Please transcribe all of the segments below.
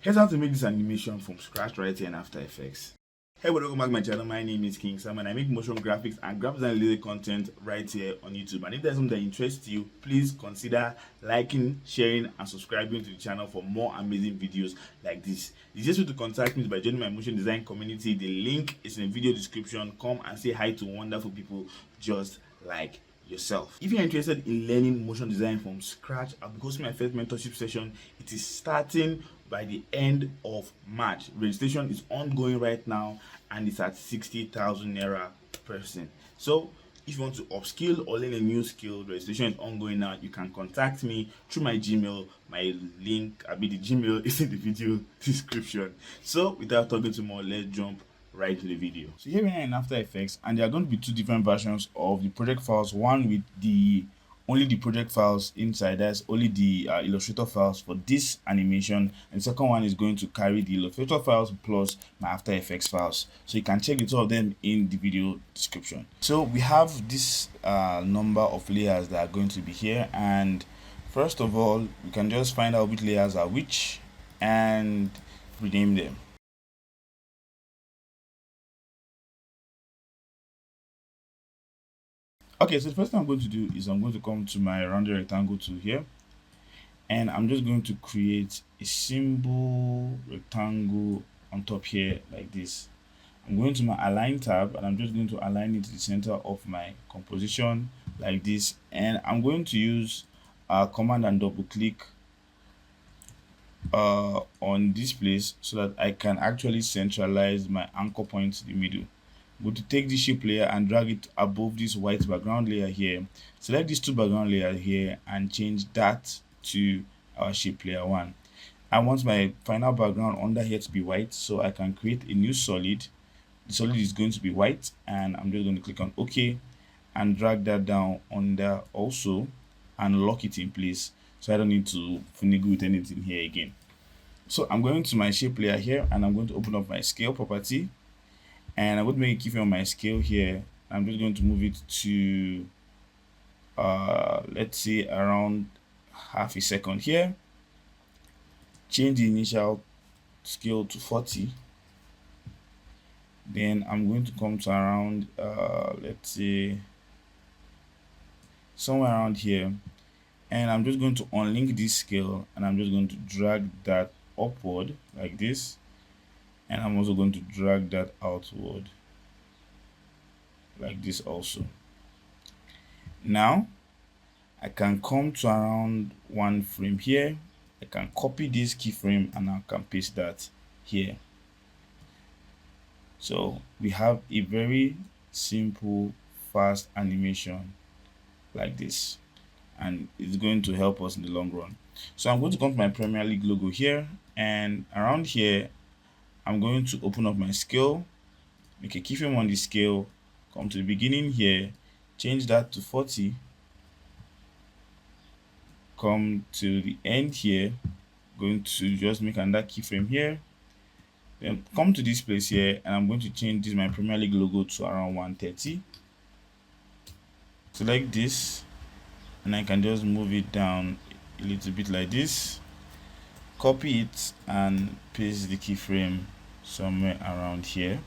Here's how to make this animation from scratch right here in After Effects. Hey, welcome back to my channel. My name is cie_ค์𝗵𝗵 and I make motion graphics and graphics and related content right here on YouTube. And if there's something that interests you, please consider liking, sharing, and subscribing to the channel for more amazing videos like this. The easiest way to contact me is by joining my motion design community. The link is in the video description. Come and say hi to wonderful people just like yourself. If you're interested in learning motion design from scratch, I'll be hosting my first mentorship session. It is starting by the end of March. Registration is ongoing right now and it's at 60,000 naira per person. So if you want to upskill or learn a new skill, registration is ongoing now. You can contact me through my Gmail. My link, the Gmail is in the video description. So without talking too more, let's jump right to the video. So here we are in After Effects, and there are going to be two different versions of the project files. One with only the project files inside, that's only the Illustrator files for this animation, and the second one is going to carry the Illustrator files plus my After Effects files. So you can check the two of them in the video description. So we have this number of layers that are going to be here, and first of all, we can just find out which layers are which and rename them. Okay, so the first thing I'm going to do is I'm going to come to my rounded rectangle tool here, and I'm just going to create a simple rectangle on top here like this. I'm going to my align tab, and I'm just going to align it to the center of my composition like this, and I'm going to use command and double click on this place so that I can actually centralize my anchor point to the middle. I'm going to take this shape layer and drag it above this white background layer here. Select these two background layers here and change that to our shape layer 1. I want my final background under here to be white, so I can create a new solid. The solid is going to be white, and I'm just going to click on OK and drag that down under also and lock it in place, so I don't need to finagle with anything here again. So I'm going to my shape layer here, and I'm going to open up my scale property. And I'm going to make a keyframe on my scale here. I'm just going to move it to, let's say, around half a second here. Change the initial scale to 40. Then I'm going to come to around, let's say, somewhere around here. And I'm just going to unlink this scale, and I'm just going to drag that upward like this. And I'm also going to drag that outward like this also. Now I can come to around one frame here. I can copy this keyframe and I can paste that here. So we have a very simple, fast animation like this, and it's going to help us in the long run. So I'm going to come to my Premier League logo here, and around here I'm going to open up my scale, make a keyframe on the scale, come to the beginning here, change that to 40, come to the end here, going to just make another keyframe here, then come to this place here, and I'm going to change this my Premier League logo to around 130. Select this, and I can just move it down a little bit like this, copy it and paste the keyframe somewhere around here.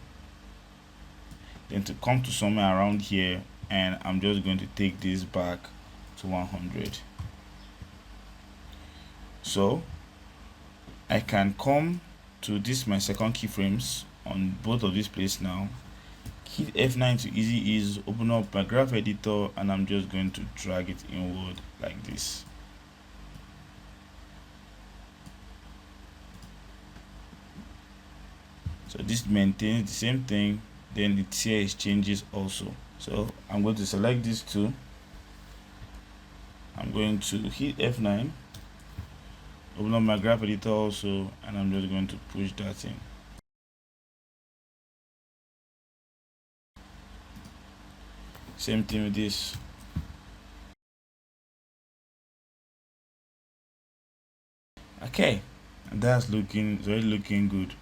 Then to come to somewhere around here, and I'm just going to take this back to 100. So I can come to this my second keyframes on both of these places now, hit F9 to easy ease, open up my graph editor, and I'm just going to drag it inward like this. So this maintains the same thing, then the cs changes also. So I'm going to select these two. I'm going to hit F9, open up my graph editor also, and I'm just going to push that in. Same thing with this. Okay, and that's already looking good.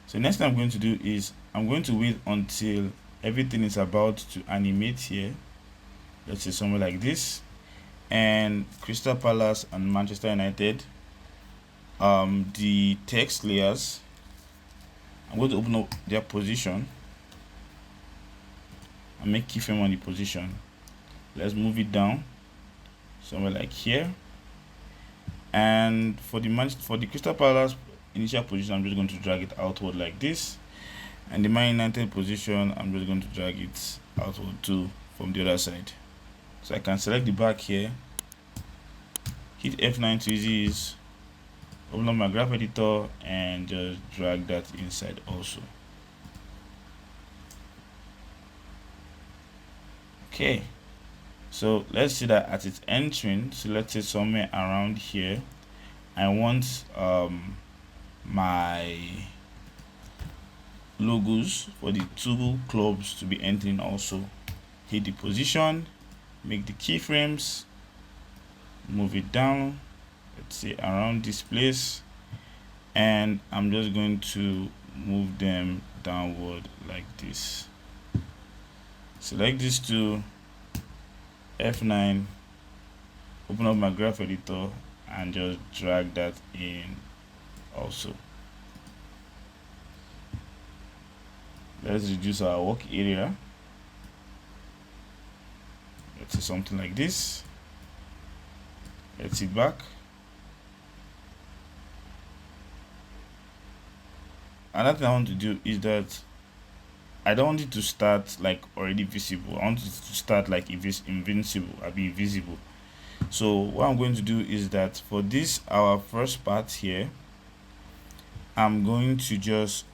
So next thing I'm going to do is I'm going to wait until everything is about to animate here. Let's say somewhere like this. And Crystal Palace and Manchester United the text layers. I'm going to open up their position and make keyframe on the position. Let's move it down somewhere like here. And for the Crystal Palace initial position, I'm just going to drag it outward like this. And the Man United position, I'm just going to drag it outward too from the other side. So I can select the back here, hit F9 to ease, open up my graph editor, and just drag that inside also. Okay, so let's see that at its entering, so let's say somewhere around here, I want my logos for the two clubs to be entering also. Hit the position, make the keyframes, move it down, let's say around this place, and I'm just going to move them downward like this. Select these two, F9, open up my graph editor, and just drag that in also. Let's reduce our work area. Let's say something like this. Let's sit back. Another thing I want to do is that I don't want it to start like already visible. I want it to start like invincible, I'll be visible. So what I'm going to do is that for this, our first part here, I'm going to just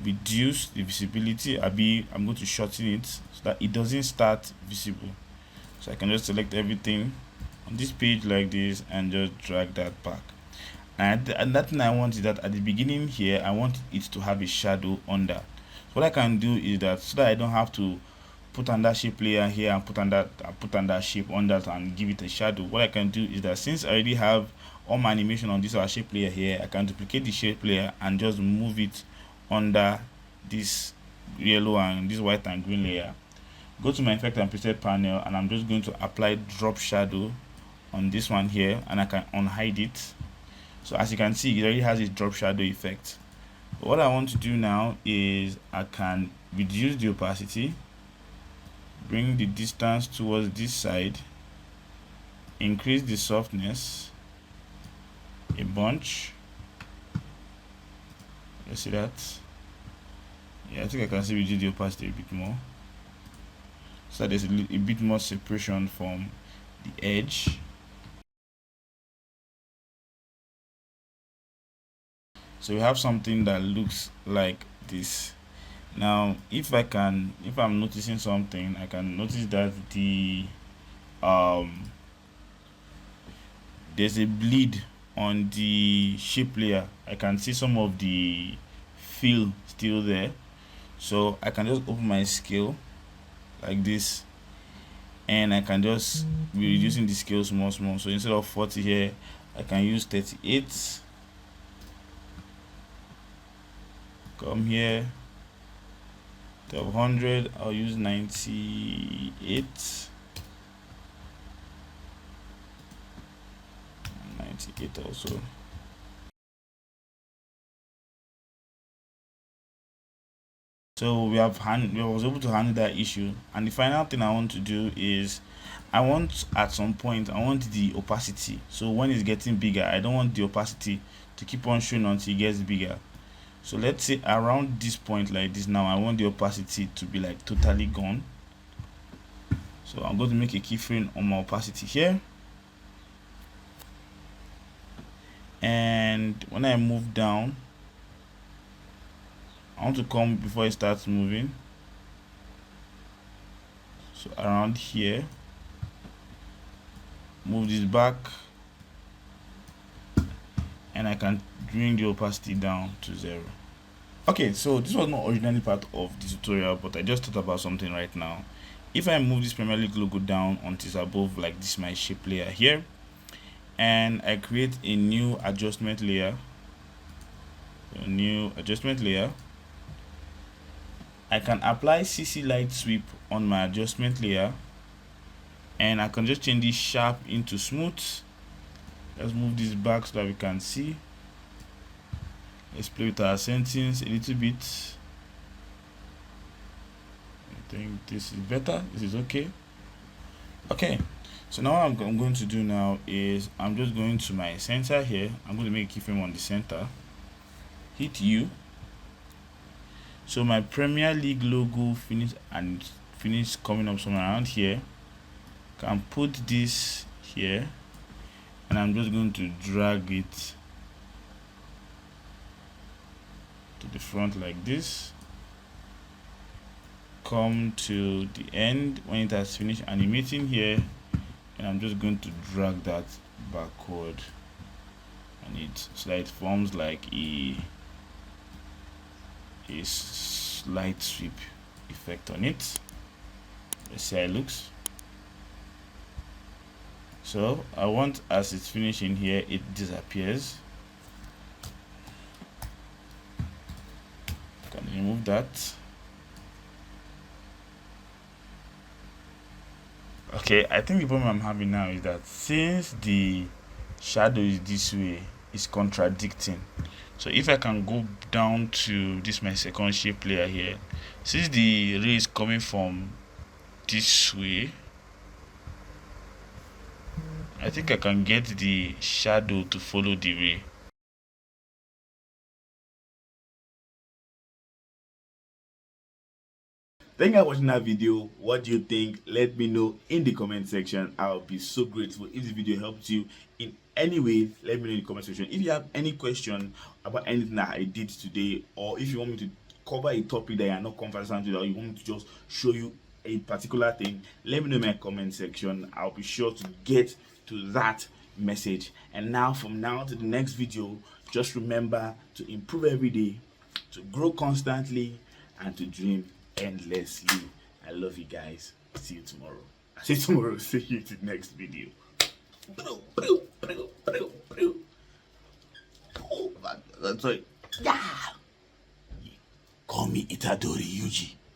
reduce the visibility. I'm going to shorten it so that it doesn't start visible. So I can just select everything on this page like this and just drag that back. And that thing I want is that at the beginning here, I want it to have a shadow under. So what I can do is that, so that I don't have to put on that shape layer here and put on that shape on that and give it a shadow, what I can do is that since I already have all my animation on this shape layer here, I can duplicate the shape layer and just move it under this yellow and this white and green layer. Go to my effect and preset panel, and I'm just going to apply drop shadow on this one here, and I can unhide it. So as you can see, it already has a drop shadow effect. But what I want to do now is I can reduce the opacity, bring the distance towards this side, increase the softness a bunch. You see that? Yeah, I think I can see reduce the opacity a bit more, so there's a bit more separation from the edge. So we have something that looks like this. Now if I'm noticing something, I can notice that there's a bleed on the shape layer. I can see some of the fill still there. So I can just open my scale like this, and I can just be reducing the scale small. So instead of 40 here, I can use 38. Come here, 1200, I'll use 98. 98 also. So I was able to handle that issue. And the final thing I want to do is at some point I want the opacity. So when it's getting bigger, I don't want the opacity to keep on showing until it gets bigger. So let's say around this point like this, now I want the opacity to be like totally gone. So I'm going to make a keyframe on my opacity here, and when I move down, I want to come before it starts moving. So around here, move this back, and I can bring the opacity down to 0. Okay, so this was not originally part of the tutorial, but I just thought about something right now. If I move this Premier League logo down until it's above like this, my shape layer here, and I create a new adjustment layer, I can apply CC light sweep on my adjustment layer, and I can just change this sharp into smooth, Let's move this back so that we can see. Let's play with our sentence a little bit. I think this is better. This is okay. Okay, so now what I'm going to do now is I'm just going to my center here. I'm going to make a keyframe on the center. Hit U. So my Premier League logo finish coming up somewhere around here. Can put this here, and I'm just going to drag it to the front like this. Come to the end when it has finished animating here, and I'm just going to drag that backward on it so that it forms like a slight sweep effect on it. Let's see how it looks. So I want, as it's finishing here, it disappears. Can remove that. Okay, I think the problem I'm having now is that since the shadow is this way, it's contradicting. So if I can go down to this, my second shape layer here, since the ray is coming from this way, I think I can get the shadow to follow the ray. Thank you for watching that video. What do you think? Let me know in the comment section. I'll be so grateful. If the video helped you in any way, let me know in the comment section. If you have any question about anything that I did today, or if you want me to cover a topic that you are not conversant with, or you want me to just show you a particular thing, let me know in my comment section. I'll be sure to get to that message. And now, from now to the next video, just remember to improve every day, to grow constantly, and to dream endlessly. I love you guys. See you tomorrow. See you in the next video. Oh, that's right. Yeah. Call me Itadori Yuji.